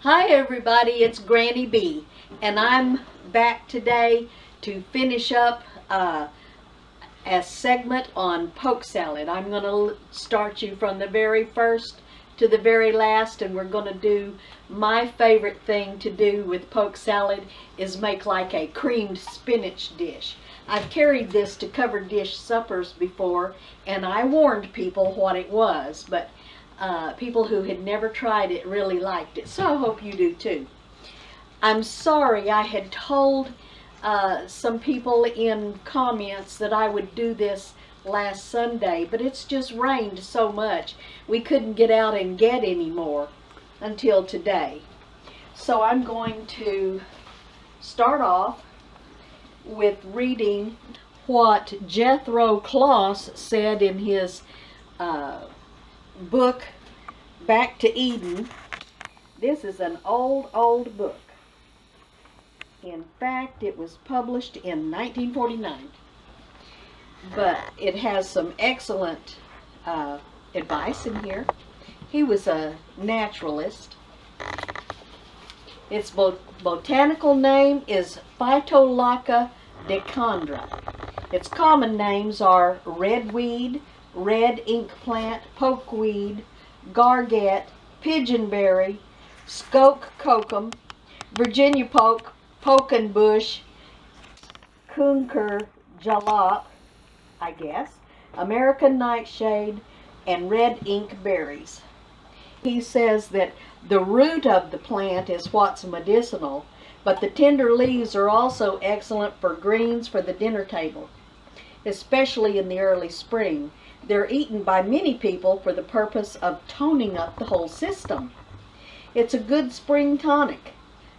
Hi everybody, it's Granny B, and I'm back today to finish up a segment on poke salad. I'm going to start you from the very first to the very last, and we're going to do my favorite thing to do with poke salad is make like a creamed spinach dish. I've carried this to covered dish suppers before, and I warned people what it was, but people who had never tried it really liked it, so I hope you do too. I'm sorry, I had told some people in comments that I would do this last Sunday, but it's just rained so much we couldn't get out and get any more until today. So I'm going to start off with reading what Jethro Kloss said in his book Back to Eden. This is an old book. In fact, it was published in 1949. But it has some excellent advice in here. He was a naturalist. Its botanical name is Phytolacca decandra. Its common names are redweed, red ink plant, pokeweed, garget, pigeonberry, skoke kokum, Virginia poke, poken bush, kunker jalap, I guess, American nightshade, and red ink berries. He says that the root of the plant is what's medicinal, but the tender leaves are also excellent for greens for the dinner table, especially in the early spring. They're eaten by many people for the purpose of toning up the whole system. It's a good spring tonic.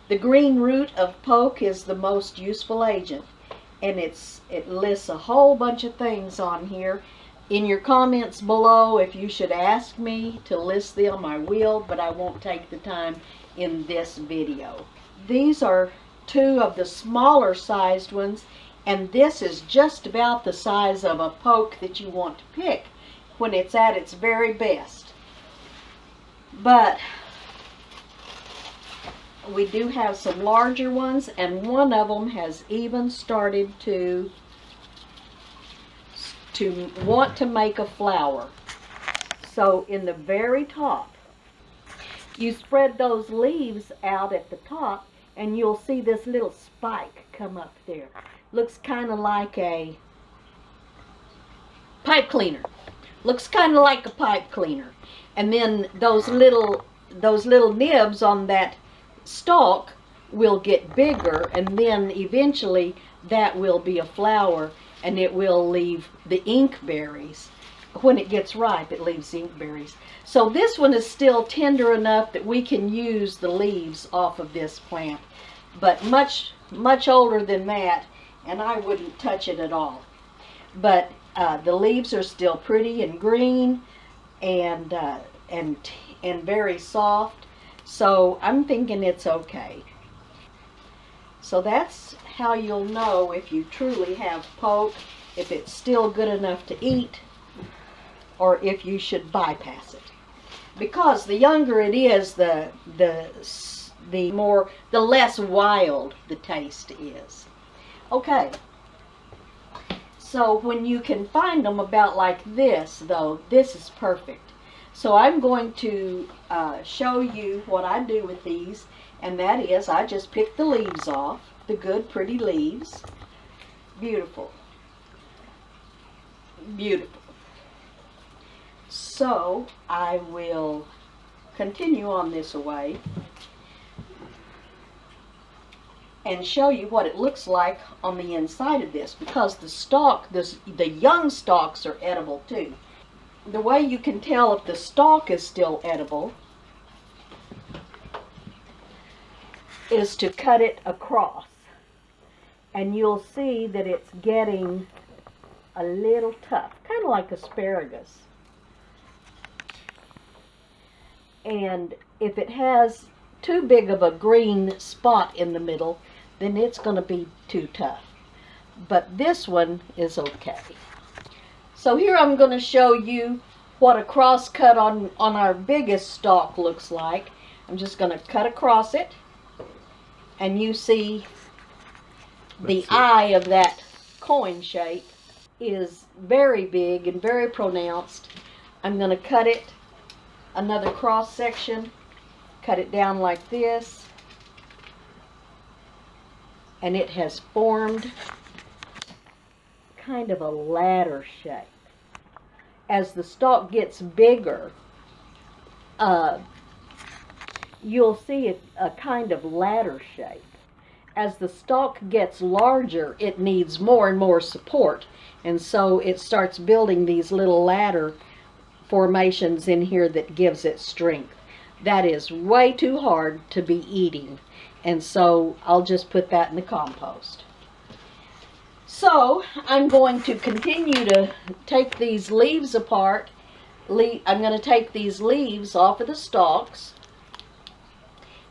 The green root of poke is the most useful agent, and it lists a whole bunch of things on here. In your comments below, if you should ask me to list them, I will, but I won't take the time in this video. These are two of the smaller sized ones, and this is just about the size of a poke that you want to pick when it's at its very best. But we do have some larger ones, and one of them has even started to want to make a flower. So in the very top, you spread those leaves out at the top, and you'll see this little spike come up there. Looks kind of like a pipe cleaner. Looks kind of like a pipe cleaner. And then those little nibs on that stalk will get bigger, and then eventually that will be a flower, and it will leave the ink berries. When it gets ripe, it leaves ink berries. So this one is still tender enough that we can use the leaves off of this plant, but much older than that, and I wouldn't touch it at all. But the leaves are still pretty and green and very soft, so I'm thinking it's okay. So that's how you'll know if you truly have poke, if it's still good enough to eat, or if you should bypass it. Because the younger it is, the less wild the taste is. Okay. So when you can find them about like this, though, this is perfect. So I'm going to show you what I do with these, and that is I just pick the leaves off, the good pretty leaves. Beautiful. Beautiful. So I will continue on this way and show you what it looks like on the inside of this, because the stalk, the young stalks are edible too. The way you can tell if the stalk is still edible is to cut it across, and you'll see that it's getting a little tough, kind of like asparagus. And if it has too big of a green spot in the middle, then it's going to be too tough. But this one is okay. So here I'm going to show you what a cross cut on our biggest stalk looks like. I'm just going to cut across it, and you see the eye of that coin shape is very big and very pronounced. I'm going to cut it another cross section, cut it down like this, and it has formed kind of a ladder shape. As the stalk gets bigger, you'll see a kind of ladder shape. As the stalk gets larger, it needs more and more support, and so it starts building these little ladder formations in here that gives it strength. That is way too hard to be eating, and so I'll just put that in the compost. So I'm going to continue to take these leaves apart. I'm going to take these leaves off of the stalks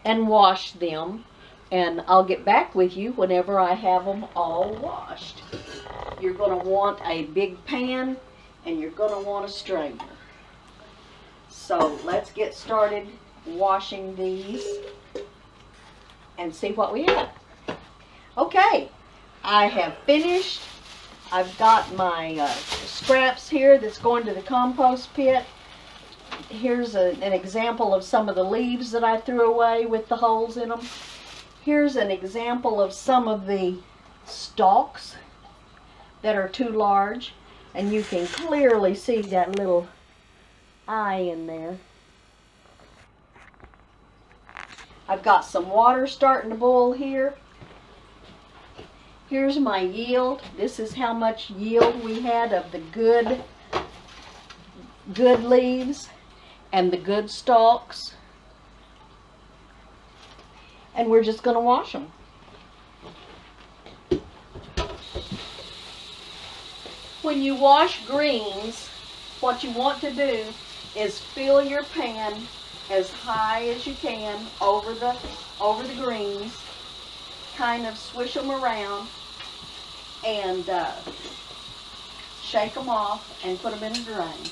and wash them, and I'll get back with you whenever I have them all washed. You're going to want a big pan, and you're going to want a strainer. So let's get started washing these and see what we have. Okay, I have finished. I've got my scraps here that's going to the compost pit. Here's an example of some of the leaves that I threw away with the holes in them. Here's an example of some of the stalks that are too large, and you can clearly see that little eye in there. I've got some water starting to boil here. Here's my yield. This is how much yield we had of the good leaves and the good stalks. And we're just going to wash them. When you wash greens, what you want to do is fill your pan as high as you can over the greens, kind of swish them around, and shake them off and put them in a drain.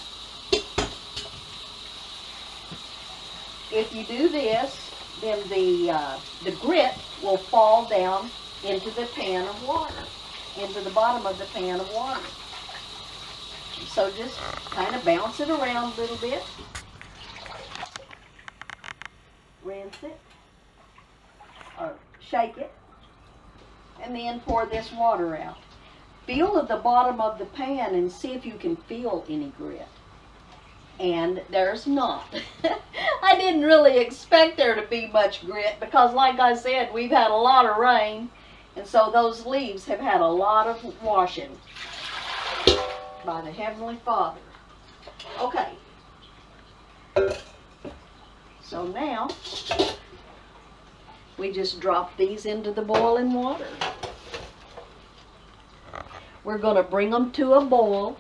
If you do this, then the grit will fall down into the pan of water, into the bottom of the pan of water. So just kind of bounce it around a little bit. Rinse it, or shake it, and then pour this water out. Feel at the bottom of the pan and see if you can feel any grit. And there's not. I didn't really expect there to be much grit because, like I said, we've had a lot of rain, and so those leaves have had a lot of washing by the Heavenly Father. Okay. So now, we just drop these into the boiling water. We're going to bring them to a boil,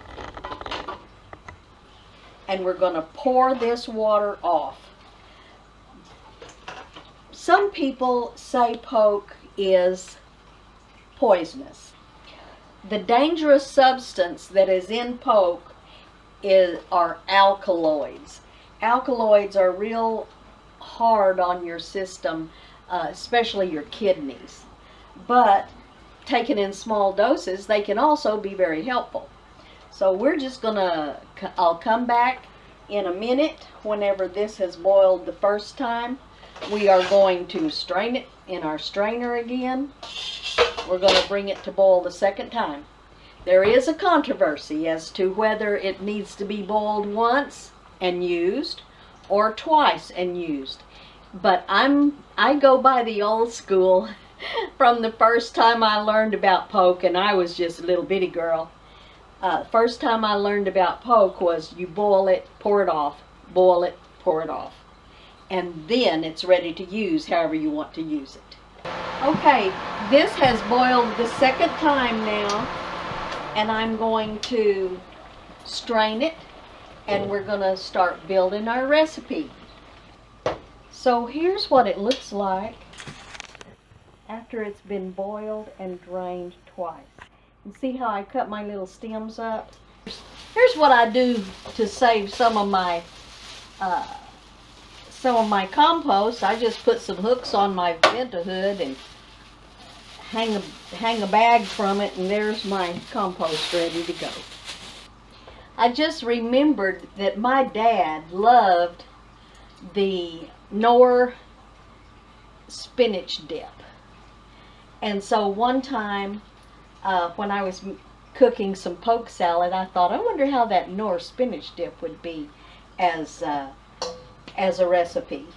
and we're going to pour this water off. Some people say Polk is poisonous. The dangerous substance that is in Polk are alkaloids. Alkaloids are real hard on your system, especially your kidneys. But taken in small doses, they can also be very helpful. So we're just I'll come back in a minute whenever this has boiled the first time. We are going to strain it in our strainer again. We're going to bring it to boil the second time. There is a controversy as to whether it needs to be boiled once and used or twice and used. But I go by the old school from the first time I learned about Polk, and I was just a little bitty girl. First time I learned about Polk was you boil it, pour it off, boil it, pour it off. And then it's ready to use however you want to use it. Okay, this has boiled the second time now, and I'm going to strain it, and we're going to start building our recipe. So here's what it looks like after it's been boiled and drained twice. And see how I cut my little stems up? Here's what I do to save some of my some of my compost. I just put some hooks on my venta hood and hang a bag from it, and there's my compost ready to go. I just remembered that my dad loved the Knorr spinach dip. And so one time when I was cooking some poke salad, I thought, I wonder how that Knorr spinach dip would be as a recipe.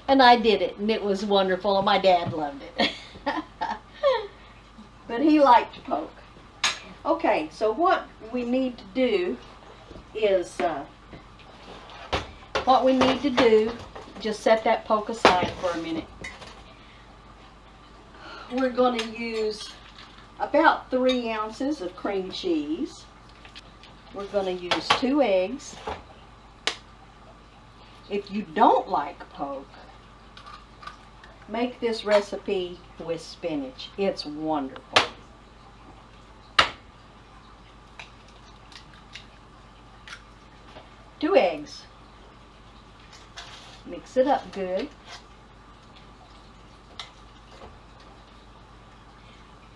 And I did it, and it was wonderful, and my dad loved it. But he liked poke. Okay, so what we need to do is, just set that poke aside for a minute. We're going to use about 3 ounces of cream cheese. We're going to use 2 eggs. If you don't like poke, make this recipe with spinach. It's wonderful. Two eggs. Mix it up good.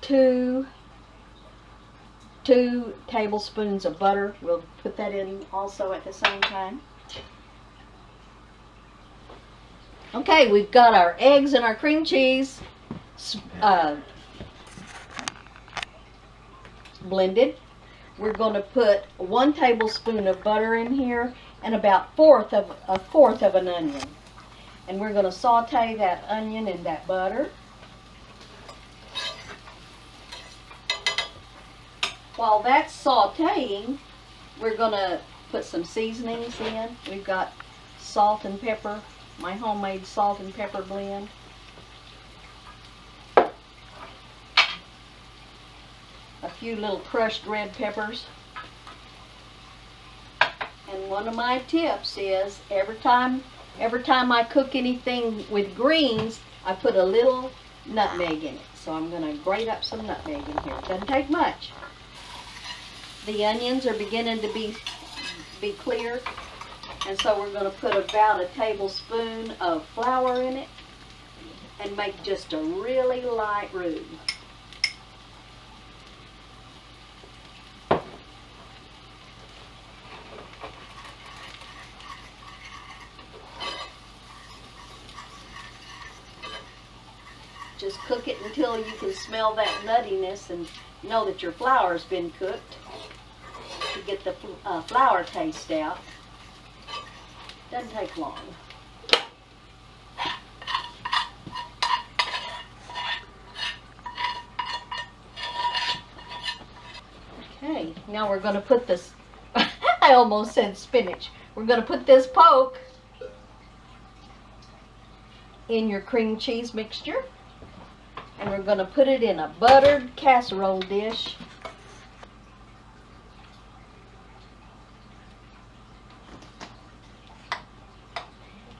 2 tablespoons of butter. We'll put that in also at the same time. Okay, we've got our eggs and our cream cheese blended. We're going to put 1 tablespoon of butter in here and about a fourth of an onion. And we're going to saute that onion in that butter. While that's sauteing, we're going to put some seasonings in. We've got salt and pepper, my homemade salt and pepper blend. A few little crushed red peppers. And one of my tips is every time I cook anything with greens, I put a little nutmeg in it. So I'm going to grate up some nutmeg in here. It doesn't take much. The onions are beginning to be clear, and so we're going to put about a tablespoon of flour in it and make just a really light roux. Just cook it until you can smell that nuttiness and know that your flour's been cooked to get the flour taste out. Doesn't take long. Okay, now we're going to put this, I almost said spinach. We're going to put this poke in your cream cheese mixture. And we're going to put it in a buttered casserole dish.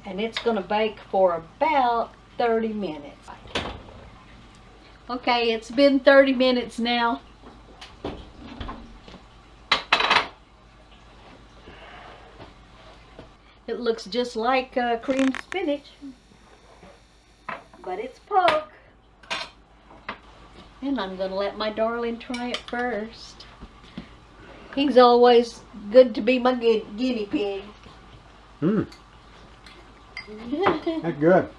And it's going to bake for about 30 minutes. Okay, it's been 30 minutes now. It looks just like creamed spinach, but it's poke. And I'm going to let my darling try it first. He's always good to be my guinea pig. That's good.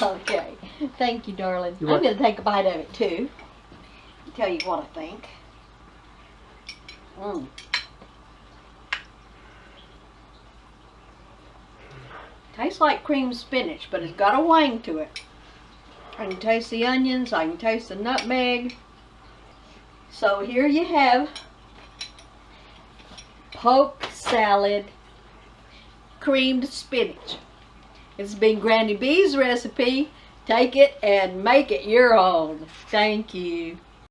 Okay. Thank you, darling. I'm going to take a bite of it, too. Tell you what I think. Tastes like creamed spinach, but it's got a wang to it. I can taste the onions, I can taste the nutmeg. So here you have poke salad, creamed spinach. It's been Granny B's recipe. Take it and make it your own. Thank you.